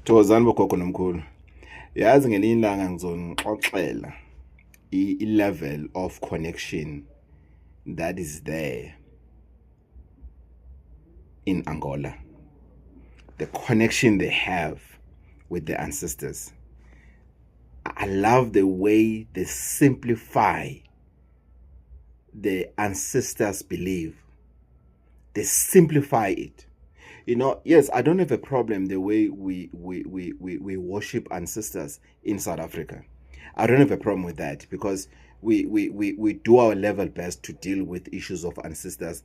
Thokozani bogogo nomkhulu. Yazi ngelinye ilanga ngizonixoxela i-level of connection that is there in Angola. The connection they have with their ancestors. I love the way they simplify the ancestors' belief. They simplify it. You know, yes, I don't have a problem the way we worship ancestors in South Africa. I don't have a problem with that because we do our level best to deal with issues of ancestors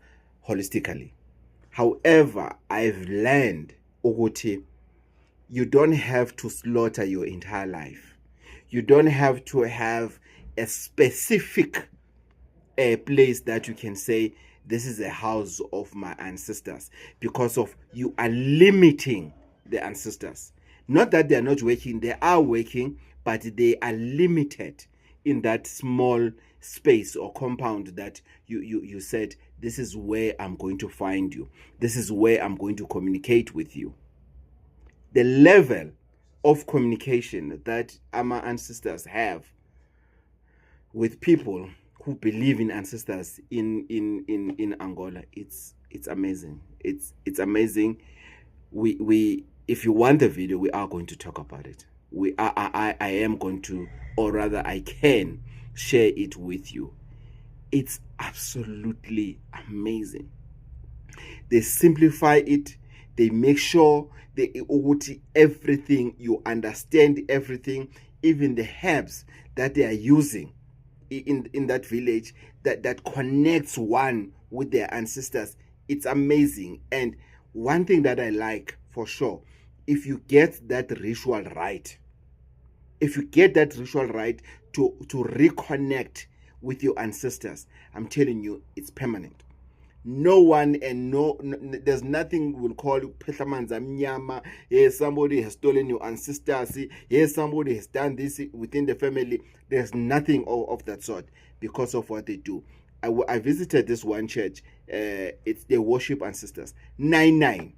holistically. However, I've learned, Oguti, you don't have to slaughter your entire life. You don't have to have a specific place that you can say, this is a house of my ancestors, because of you are limiting the ancestors. Not that they are not working, they are working, but they are limited in that small space or compound that you said, this is where I'm going to find you. This is where I'm going to communicate with you. The level of communication that our ancestors have with people who believe in ancestors in Angola, it's amazing. It's amazing. We if you want the video, we are going to talk about it. I am going to, or rather I can share it with you. It's absolutely amazing. They simplify it. They make sure they everything, you understand everything, even the herbs that they are using in that village that connects one with their ancestors. It's amazing. And one thing that I like for sure, if you get that ritual right, to reconnect with your ancestors, I'm telling you, it's permanent. No one and there's nothing we'll call Petlamanza Mnyama. Yes, somebody has stolen your ancestors. Yes, somebody has done this within the family. There's nothing of that sort because of what they do. I visited this one church. They worship ancestors. 9-9.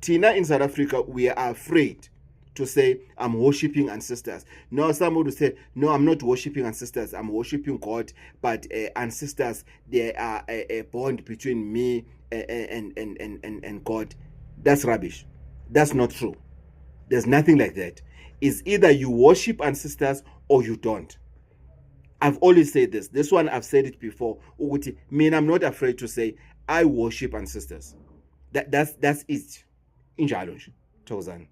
Tina in South Africa, we are afraid to say, I'm worshiping ancestors. No, somebody would say, no, I'm not worshiping ancestors. I'm worshiping God. But ancestors, they are a bond between me and God. That's rubbish. That's not true. There's nothing like that. It's either you worship ancestors or you don't. I've always said this. This one, I've said it before. Uguti, I'm not afraid to say, I worship ancestors. That's it. Injalo nje. Thokozani.